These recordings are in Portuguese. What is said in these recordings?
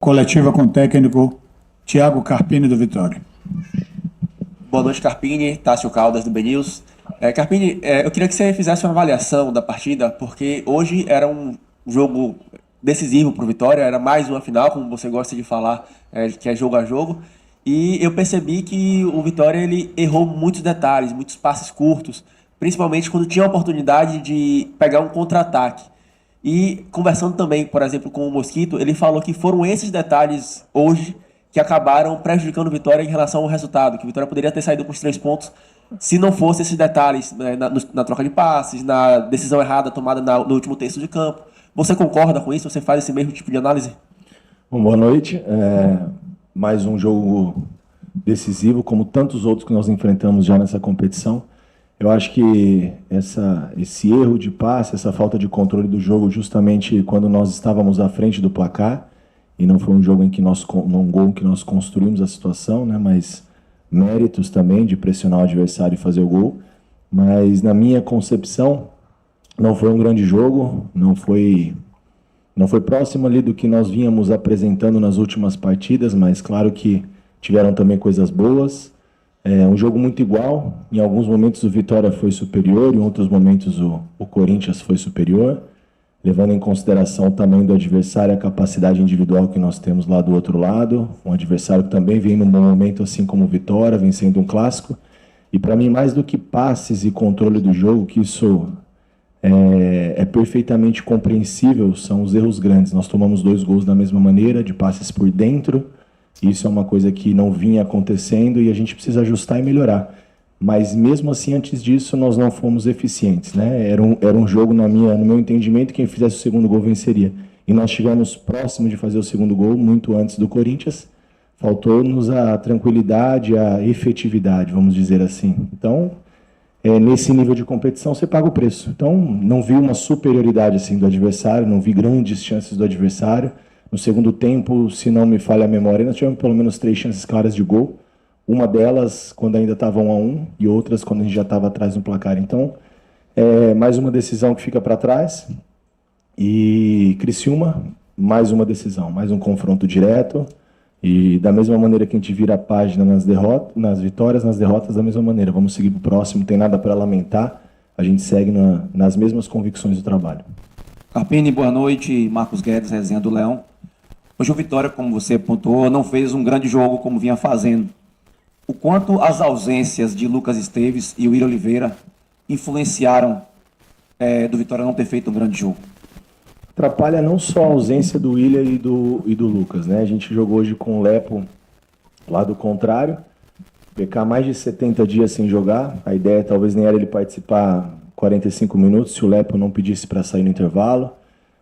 coletiva com o técnico Thiago Carpini do Vitória. Boa noite, Carpini. Tássio Caldas, do BNews. Carpini, eu queria que você fizesse uma avaliação da partida, porque hoje era um jogo decisivo para o Vitória, era mais uma final, como você gosta de falar, que é jogo a jogo. E eu percebi que o Vitória ele errou muitos detalhes, muitos passes curtos, principalmente quando tinha a oportunidade de pegar um contra-ataque. E conversando também, por exemplo, com o Mosquito, ele falou que foram esses detalhes hoje que acabaram prejudicando o Vitória em relação ao resultado, que o Vitória poderia ter saído com os 3 pontos se não fosse esses detalhes, né, na troca de passes, na decisão errada tomada no último terço de campo. Você concorda com isso? Você faz esse mesmo tipo de análise? Bom, boa noite. Mais um jogo decisivo, como tantos outros que nós enfrentamos já nessa competição. Eu acho que esse erro de passe, essa falta de controle do jogo, justamente quando nós estávamos à frente do placar, e não foi um jogo em que um gol que nós construímos a situação, né, mas méritos também de pressionar o adversário e fazer o gol. Mas na minha concepção, não foi um grande jogo, não foi próximo ali do que nós vínhamos apresentando nas últimas partidas, mas claro que tiveram também coisas boas. Um jogo muito igual, em alguns momentos o Vitória foi superior, em outros momentos o Corinthians foi superior, levando em consideração o tamanho do adversário e a capacidade individual que nós temos lá do outro lado, um adversário que também vem num bom momento, assim como o Vitória, vencendo um clássico. E para mim, mais do que passes e controle do jogo, que isso é perfeitamente compreensível, são os erros grandes. Nós tomamos 2 gols da mesma maneira, de passes por dentro. Isso é uma coisa que não vinha acontecendo e a gente precisa ajustar e melhorar. Mas mesmo assim, antes disso, nós não fomos eficientes, né? Era um jogo, no meu entendimento, quem fizesse o segundo gol venceria. E nós estivemos próximo de fazer o segundo gol, muito antes do Corinthians. Faltou-nos a tranquilidade, a efetividade, vamos dizer assim. Então, nesse nível de competição, você paga o preço. Então, não vi uma superioridade assim, do adversário, não vi grandes chances do adversário. No segundo tempo, se não me falha a memória, nós tivemos pelo menos 3 chances claras de gol. Uma delas quando ainda estava 1-1 e outras quando a gente já estava atrás no placar. Então, mais uma decisão que fica para trás. E Criciúma, mais uma decisão, mais um confronto direto. E da mesma maneira que a gente vira a página nas vitórias, nas derrotas, da mesma maneira. Vamos seguir para o próximo, não tem nada para lamentar. A gente segue nas mesmas convicções do trabalho. Carpini, boa noite. Marcos Guedes, resenha do Leão. Hoje o Vitória, como você pontuou, não fez um grande jogo como vinha fazendo. O quanto as ausências de Lucas Esteves e Willian Oliveira influenciaram do Vitória não ter feito um grande jogo? Atrapalha não só a ausência do Willian e do Lucas, né? A gente jogou hoje com o Lepo lado contrário, ficar mais de 70 dias sem jogar. A ideia talvez nem era ele participar 45 minutos, se o Lepo não pedisse para sair no intervalo.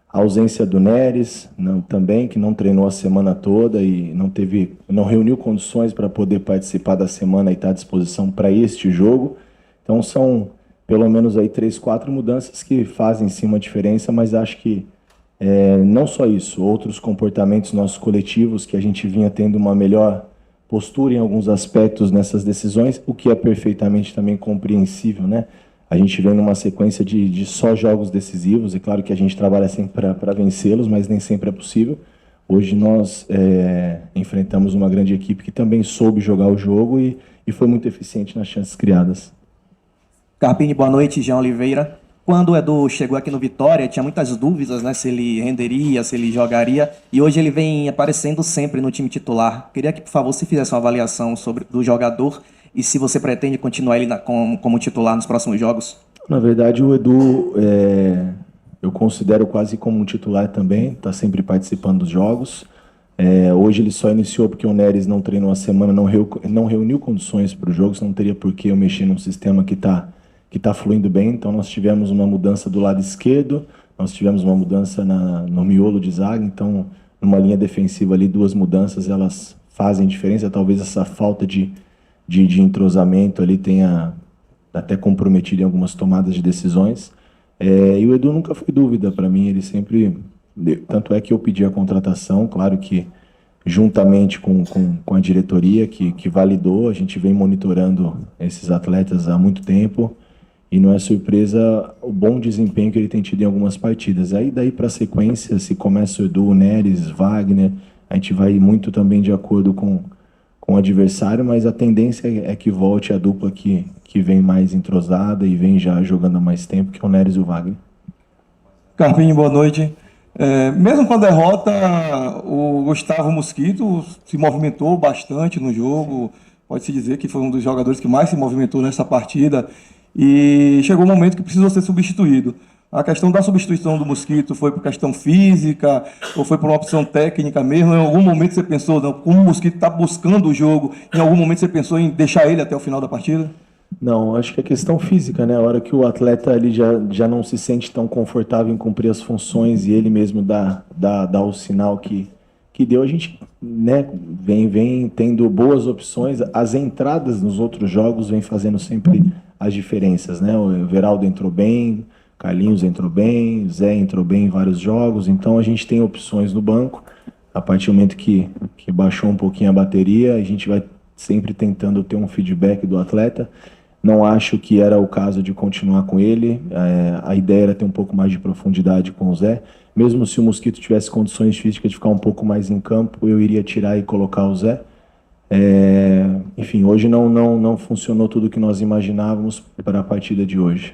A ausência do Neres, também, que não treinou a semana toda e não reuniu condições para poder participar da semana e estar à disposição para este jogo. Então são pelo menos aí 3, 4 mudanças que fazem sim uma diferença, mas acho que não só isso, outros comportamentos nossos coletivos, que a gente vinha tendo uma melhor postura em alguns aspectos nessas decisões, o que é perfeitamente também compreensível, né? A gente vem numa sequência de só jogos decisivos, e claro que a gente trabalha sempre para vencê-los, mas nem sempre é possível. Hoje nós enfrentamos uma grande equipe que também soube jogar o jogo e foi muito eficiente nas chances criadas. Carpini, boa noite. Jean Oliveira. Quando o Edu chegou aqui no Vitória, tinha muitas dúvidas, né, se ele renderia, se ele jogaria, e hoje ele vem aparecendo sempre no time titular. Queria que, por favor, você fizesse uma avaliação do jogador e se você pretende continuar ele como titular nos próximos jogos. Na verdade, o Edu, eu considero quase como um titular também, está sempre participando dos jogos. Hoje ele só iniciou porque o Neres não treinou a semana, não reuniu condições para o jogo, não teria por que eu mexer num sistema que está fluindo bem. Então nós tivemos uma mudança do lado esquerdo, nós tivemos uma mudança no miolo de zaga, então numa linha defensiva ali 2 mudanças, elas fazem diferença. Talvez essa falta de entrosamento ali tenha até comprometido em algumas tomadas de decisões. E o Edu nunca foi dúvida para mim, ele sempre... Tanto é que eu pedi a contratação, claro que juntamente com a diretoria que validou, a gente vem monitorando esses atletas há muito tempo e não é surpresa o bom desempenho que ele tem tido em algumas partidas. Aí daí para a sequência, se começa o Edu, o Neres, Wagner, A gente vai muito também de acordo com o adversário, mas a tendência é que volte a dupla que vem mais entrosada e vem já jogando há mais tempo, que é o Neres e o Wagner. Carpini, boa noite. Mesmo com a derrota, o Gustavo Mosquito se movimentou bastante no jogo. Pode-se dizer que foi um dos jogadores que mais se movimentou nessa partida. E chegou o momento que precisou ser substituído. A questão da substituição do Mosquito foi por questão física ou foi por uma opção técnica mesmo? Em algum momento você pensou, não, como o Mosquito está buscando o jogo, em algum momento você pensou em deixar ele até o final da partida? Não, acho que é questão física, né? A hora que o atleta ele já não se sente tão confortável em cumprir as funções e ele mesmo dá o sinal que deu, a gente, né, vem tendo boas opções. As entradas nos outros jogos vem fazendo sempre as diferenças, né? O Everaldo entrou bem, Carlinhos entrou bem, Zé entrou bem em vários jogos, então a gente tem opções no banco. A partir do momento que baixou um pouquinho a bateria, a gente vai sempre tentando ter um feedback do atleta. Não acho que era o caso de continuar com ele. A ideia era ter um pouco mais de profundidade com o Zé. Mesmo se o Mosquito tivesse condições físicas de ficar um pouco mais em campo, eu iria tirar e colocar o Zé. Enfim, hoje não funcionou tudo o que nós imaginávamos para a partida de hoje.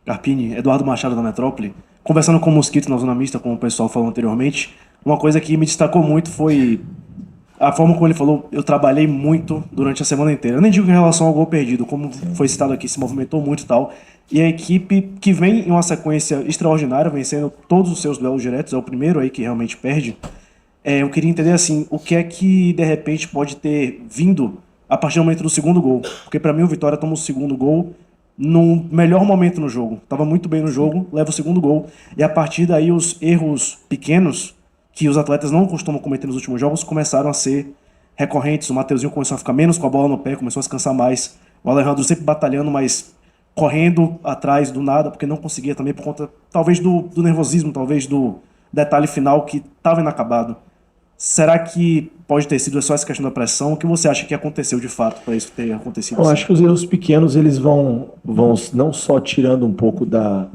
Carpini, Eduardo Machado da Metrópole. Conversando com o Mosquito na Zona Mista, como o pessoal falou anteriormente, uma coisa que me destacou muito foi a forma como ele falou: eu trabalhei muito durante a semana inteira. Eu nem digo em relação ao gol perdido, como foi citado aqui, se movimentou muito e tal. E a equipe que vem em uma sequência extraordinária, vencendo todos os seus duelos diretos, é o primeiro aí que realmente perde. Eu queria entender, assim, o que é que, de repente, pode ter vindo a partir do momento do segundo gol. Porque, para mim, o Vitória toma o segundo gol no melhor momento no jogo. Tava muito bem no jogo, leva o segundo gol. E, a partir daí, os erros pequenos que os atletas não costumam cometer nos últimos jogos começaram a ser recorrentes. O Mateuzinho começou a ficar menos com a bola no pé, começou a se cansar mais. O Alejandro sempre batalhando, mas correndo atrás do nada, porque não conseguia também por conta, talvez, do nervosismo, talvez do detalhe final que estava inacabado. Será que pode ter sido só essa questão da pressão? O que você acha que aconteceu de fato para isso ter acontecido? Eu acho que os erros pequenos eles vão não só tirando um pouco da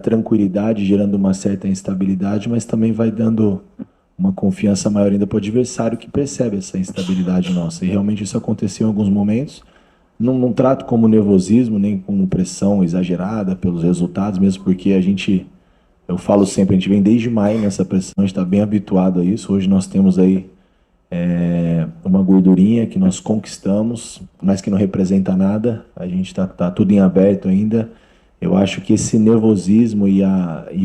tranquilidade, gerando uma certa instabilidade, mas também vai dando uma confiança maior ainda para o adversário, que percebe essa instabilidade nossa. E realmente isso aconteceu em alguns momentos. Não trato como nervosismo, nem como pressão exagerada pelos resultados, mesmo porque eu falo sempre, a gente vem desde maio nessa pressão, a gente está bem habituado a isso. Hoje nós temos aí uma gordurinha que nós conquistamos, mas que não representa nada. A gente está tudo em aberto ainda. Eu acho que esse nervosismo e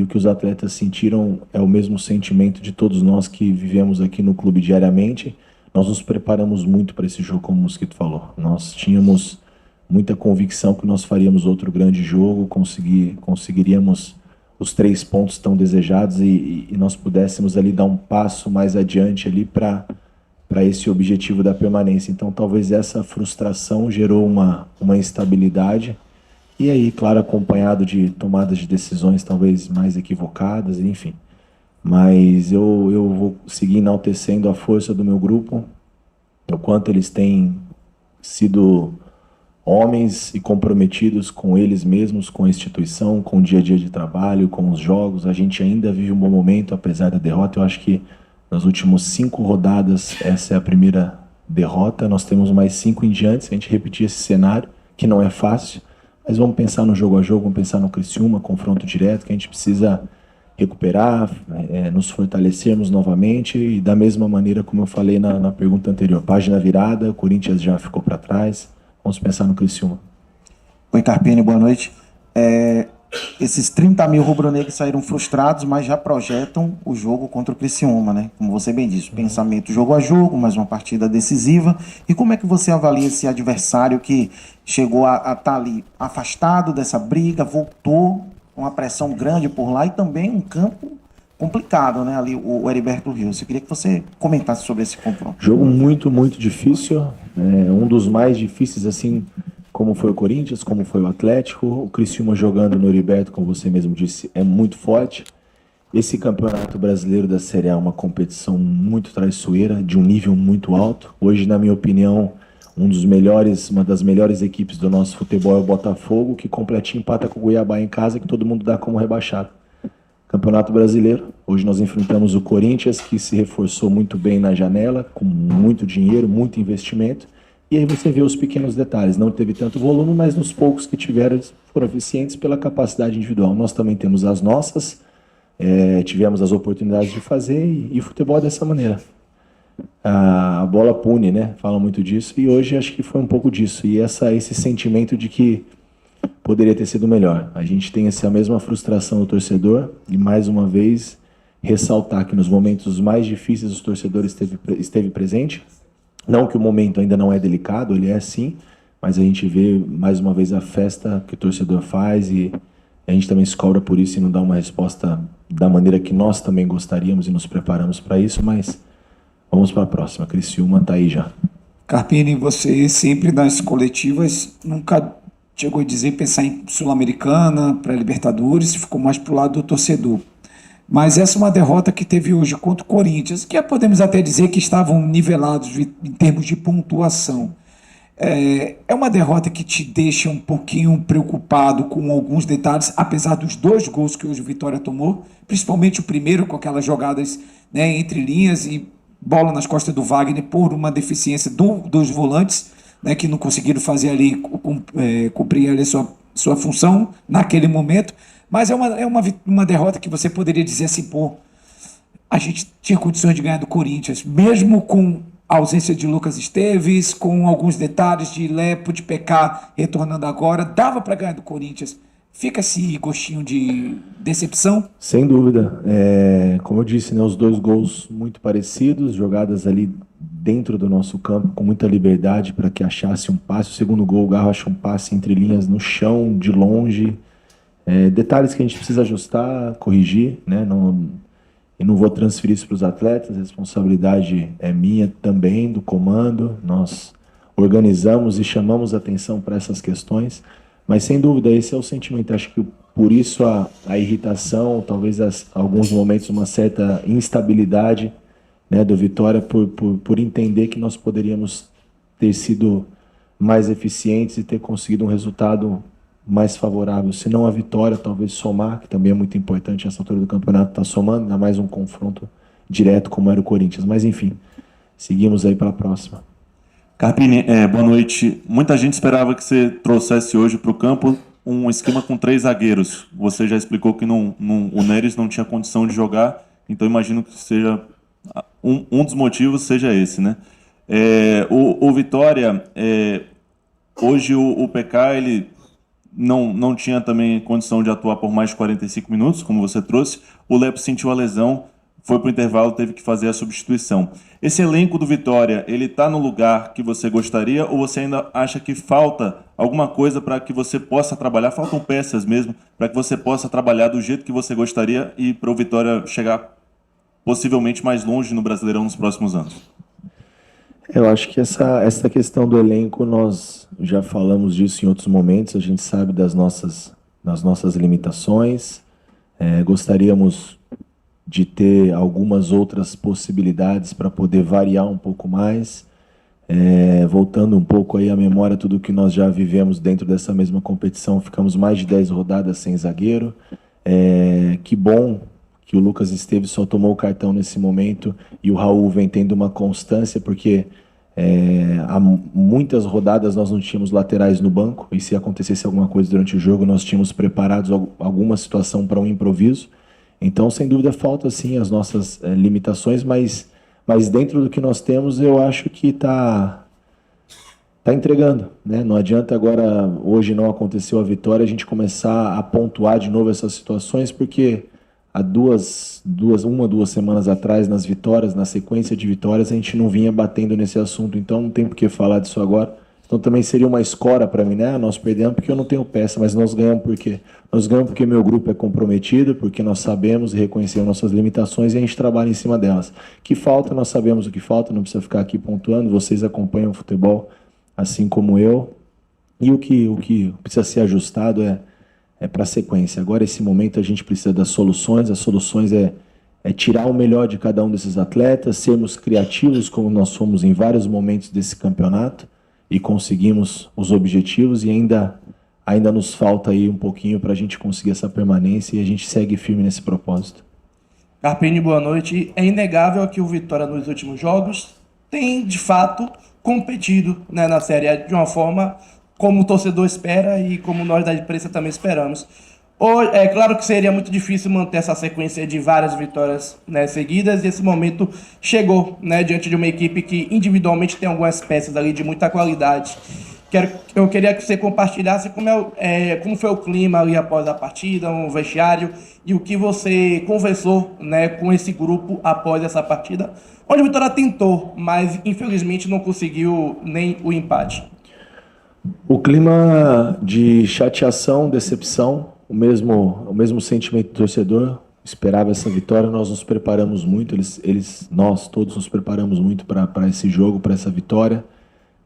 o que os atletas sentiram é o mesmo sentimento de todos nós que vivemos aqui no clube diariamente. Nós nos preparamos muito para esse jogo, como o Mosquito falou. Nós tínhamos muita convicção que nós faríamos outro grande jogo, conseguiríamos os 3 pontos tão desejados e nós pudéssemos ali dar um passo mais adiante ali para esse objetivo da permanência. Então talvez essa frustração gerou uma instabilidade e aí, claro, acompanhado de tomadas de decisões talvez mais equivocadas, enfim. Mas eu vou seguir enaltecendo a força do meu grupo, o quanto eles têm sido homens e comprometidos com eles mesmos, com a instituição, com o dia a dia de trabalho, com os jogos. A gente ainda vive um bom momento, apesar da derrota. Eu acho que nas últimas 5 rodadas, essa é a primeira derrota. Nós temos mais 5 em diante, se a gente repetir esse cenário, que não é fácil. Mas vamos pensar no jogo a jogo, vamos pensar no Criciúma, confronto direto, que a gente precisa recuperar, nos fortalecermos novamente e da mesma maneira como eu falei na pergunta anterior. Página virada, o Corinthians já ficou para trás. Vamos pensar no Criciúma. Oi, Carpini, boa noite. Esses 30 mil rubro-negros saíram frustrados, mas já projetam o jogo contra o Criciúma, né? Como você bem disse, pensamento jogo a jogo, mais uma partida decisiva. E como é que você avalia esse adversário que chegou a estar ali afastado dessa briga, voltou com uma pressão grande por lá e também um campo complicado, né? Ali o Heriberto Rios. Eu queria que você comentasse sobre esse confronto. Jogo muito, muito difícil. Um dos mais difíceis, assim como foi o Corinthians, como foi o Atlético. O Criciúma jogando no Heriberto, como você mesmo disse, é muito forte. Esse campeonato brasileiro da Série A é uma competição muito traiçoeira, de um nível muito alto. Hoje, na minha opinião, uma das melhores equipes do nosso futebol é o Botafogo, que completinho empata com o Cuiabá em casa, que todo mundo dá como rebaixado. Campeonato Brasileiro, Hoje nós enfrentamos o Corinthians, que se reforçou muito bem na janela, com muito dinheiro, muito investimento. E aí você vê os pequenos detalhes. Não teve tanto volume, mas nos poucos que tiveram foram eficientes pela capacidade individual. Nós também temos as nossas, tivemos as oportunidades de fazer e futebol é dessa maneira. A bola pune, né? Fala muito disso. E hoje acho que foi um pouco disso. E esse sentimento de que poderia ter sido melhor. A gente tem essa mesma frustração do torcedor e, mais uma vez, ressaltar que nos momentos mais difíceis o torcedor esteve presente. Não que o momento ainda não é delicado, ele é sim, mas a gente vê mais uma vez a festa que o torcedor faz e a gente também se cobra por isso e não dá uma resposta da maneira que nós também gostaríamos e nos preparamos para isso, mas vamos para a próxima. Criciúma está aí já. Carpini, você sempre nas coletivas nunca chegou a dizer pensar em Sul-Americana, pré-Libertadores, ficou mais pro lado do torcedor. Mas essa é uma derrota que teve hoje contra o Corinthians, que podemos até dizer que estavam nivelados em termos de pontuação. É uma derrota que te deixa um pouquinho preocupado com alguns detalhes, apesar dos 2 gols que hoje o Vitória tomou, principalmente o primeiro com aquelas jogadas, né, entre linhas e bola nas costas do Wagner por uma deficiência dos volantes, né, que não conseguiram fazer ali, cumprir ali sua função naquele momento. Mas é uma derrota que você poderia dizer assim, pô, a gente tinha condições de ganhar do Corinthians, mesmo com a ausência de Lucas Esteves, com alguns detalhes de Lepo, de PK retornando agora, dava para ganhar do Corinthians. Fica esse gostinho de decepção? Sem dúvida. Como eu disse, né, os 2 gols muito parecidos, jogadas ali dentro do nosso campo, com muita liberdade para que achasse um passe. O segundo gol, o Garro acha um passe entre linhas no chão, de longe. Detalhes que a gente precisa ajustar, corrigir, né? Eu não vou transferir isso para os atletas, a responsabilidade é minha também, do comando. Nós organizamos e chamamos atenção para essas questões, mas sem dúvida esse é o sentimento. Acho que por isso a irritação, talvez alguns momentos uma certa instabilidade, né, do Vitória, por entender que nós poderíamos ter sido mais eficientes e ter conseguido um resultado mais favorável, se não a vitória, talvez somar, que também é muito importante essa altura do campeonato, está somando, ainda mais um confronto direto como era o Corinthians. Mas enfim, seguimos aí para a próxima. Carpini, boa noite. Muita gente esperava que você trouxesse hoje para o campo um esquema com 3 zagueiros. Você já explicou que o Neres não tinha condição de jogar, então imagino que seja um dos motivos seja esse, né? O Vitória, hoje o PK, ele não tinha também condição de atuar por mais de 45 minutos, como você trouxe. O Lepo sentiu a lesão, foi para o intervalo, teve que fazer a substituição. Esse elenco do Vitória, ele está no lugar que você gostaria ou você ainda acha que falta alguma coisa para que você possa trabalhar? Faltam peças mesmo para que você possa trabalhar do jeito que você gostaria e para o Vitória chegar possivelmente mais longe no Brasileirão nos próximos anos? Eu acho que essa questão do elenco, nós já falamos disso em outros momentos, a gente sabe das nossas limitações, gostaríamos de ter algumas outras possibilidades para poder variar um pouco mais, voltando um pouco aí à memória, tudo que nós já vivemos dentro dessa mesma competição, ficamos mais de 10 rodadas sem zagueiro, que bom que o Lucas Esteves só tomou o cartão nesse momento e o Raul vem tendo uma constância, porque há muitas rodadas nós não tínhamos laterais no banco e se acontecesse alguma coisa durante o jogo nós tínhamos preparados alguma situação para um improviso. Então, sem dúvida, falta sim as nossas limitações, mas dentro do que nós temos eu acho que está entregando, né? Não adianta agora, hoje não aconteceu a vitória, a gente começar a pontuar de novo essas situações, porque há duas semanas atrás, nas vitórias, na sequência de vitórias, a gente não vinha batendo nesse assunto, então não tem por que falar disso agora. Então também seria uma escora para mim, né? Nós perdemos porque eu não tenho peça, mas nós ganhamos por quê? Nós ganhamos porque meu grupo é comprometido, porque nós sabemos e reconhecemos nossas limitações e a gente trabalha em cima delas. Que falta, nós sabemos o que falta, não precisa ficar aqui pontuando, vocês acompanham o futebol assim como eu. E o que precisa ser ajustado é para a sequência. Agora, esse momento, a gente precisa das soluções. As soluções é tirar o melhor de cada um desses atletas, sermos criativos, como nós fomos em vários momentos desse campeonato, e conseguimos os objetivos, e ainda nos falta aí um pouquinho para a gente conseguir essa permanência, e a gente segue firme nesse propósito. Carpini, boa noite. É inegável que o Vitória nos últimos jogos tem, de fato, competido, né, na Série A de uma forma como o torcedor espera e como nós da imprensa também esperamos. É claro que seria muito difícil manter essa sequência de várias vitórias, né, seguidas, e esse momento chegou, né, diante de uma equipe que individualmente tem algumas peças ali de muita qualidade. Eu queria que você compartilhasse como foi o clima ali após a partida, um vestiário, e o que você conversou, né, com esse grupo após essa partida, onde o Vitória tentou, mas infelizmente não conseguiu nem o empate. O clima de chateação, decepção, o mesmo sentimento do torcedor. Esperava essa vitória, nós nos preparamos muito, nós todos nos preparamos muito para esse jogo, para essa vitória.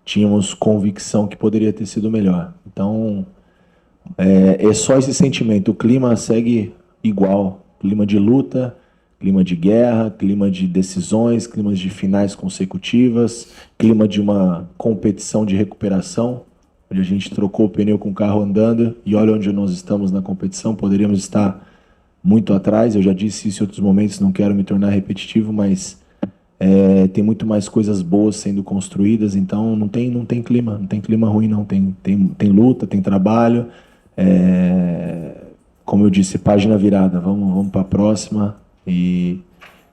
Tínhamos convicção que poderia ter sido melhor. Então, é só esse sentimento. O clima segue igual. Clima de luta, clima de guerra, clima de decisões, clima de finais consecutivas, clima de uma competição de recuperação, onde a gente trocou o pneu com o carro andando e olha onde nós estamos na competição. Poderíamos estar muito atrás, eu já disse isso em outros momentos, não quero me tornar repetitivo, mas tem muito mais coisas boas sendo construídas, então não tem clima ruim não, tem luta, tem trabalho, como eu disse, página virada, vamos para a próxima, e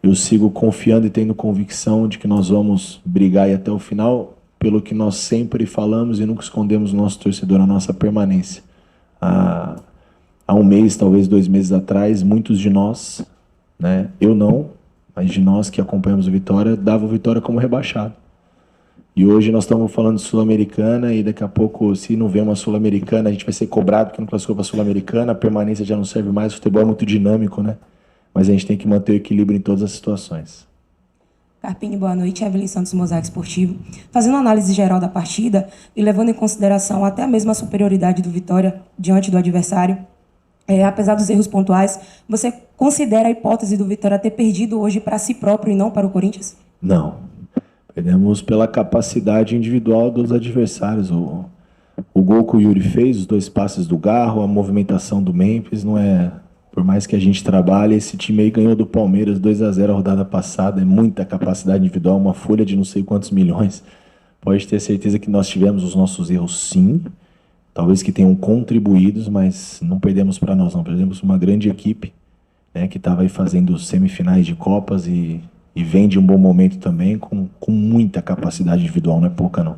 eu sigo confiando e tendo convicção de que nós vamos brigar aí até o final, pelo que nós sempre falamos e nunca escondemos o nosso torcedor, a nossa permanência. Há um mês, talvez 2 meses atrás, muitos de nós, né, eu não, mas de nós que acompanhamos o Vitória, dava o Vitória como rebaixado. E hoje nós estamos falando de Sul-Americana e daqui a pouco, se não vem uma Sul-Americana, a gente vai ser cobrado porque não classificou para a Sul-Americana, a permanência já não serve mais, o futebol é muito dinâmico, né? Mas a gente tem que manter o equilíbrio em todas as situações. Carpini, boa noite. Evelyn Santos, Mosaico Esportivo. Fazendo uma análise geral da partida e levando em consideração até mesmo a superioridade do Vitória diante do adversário, apesar dos erros pontuais, você considera a hipótese do Vitória ter perdido hoje para si próprio e não para o Corinthians? Não. Perdemos pela capacidade individual dos adversários. O gol que o Yuri fez, os 2 passes do Garro, a movimentação do Memphis, não é... Por mais que a gente trabalhe, esse time aí ganhou do Palmeiras 2-0 a rodada passada, é muita capacidade individual, uma folha de não sei quantos milhões. Pode ter certeza que nós tivemos os nossos erros, sim, talvez que tenham contribuído, mas não perdemos para nós, não. Perdemos uma grande equipe, né, que estava aí fazendo semifinais de Copas e vem de um bom momento também, com muita capacidade individual, não é pouca não.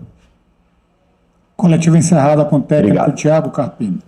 Coletiva encerrada com o técnico Obrigado. Thiago Carpini.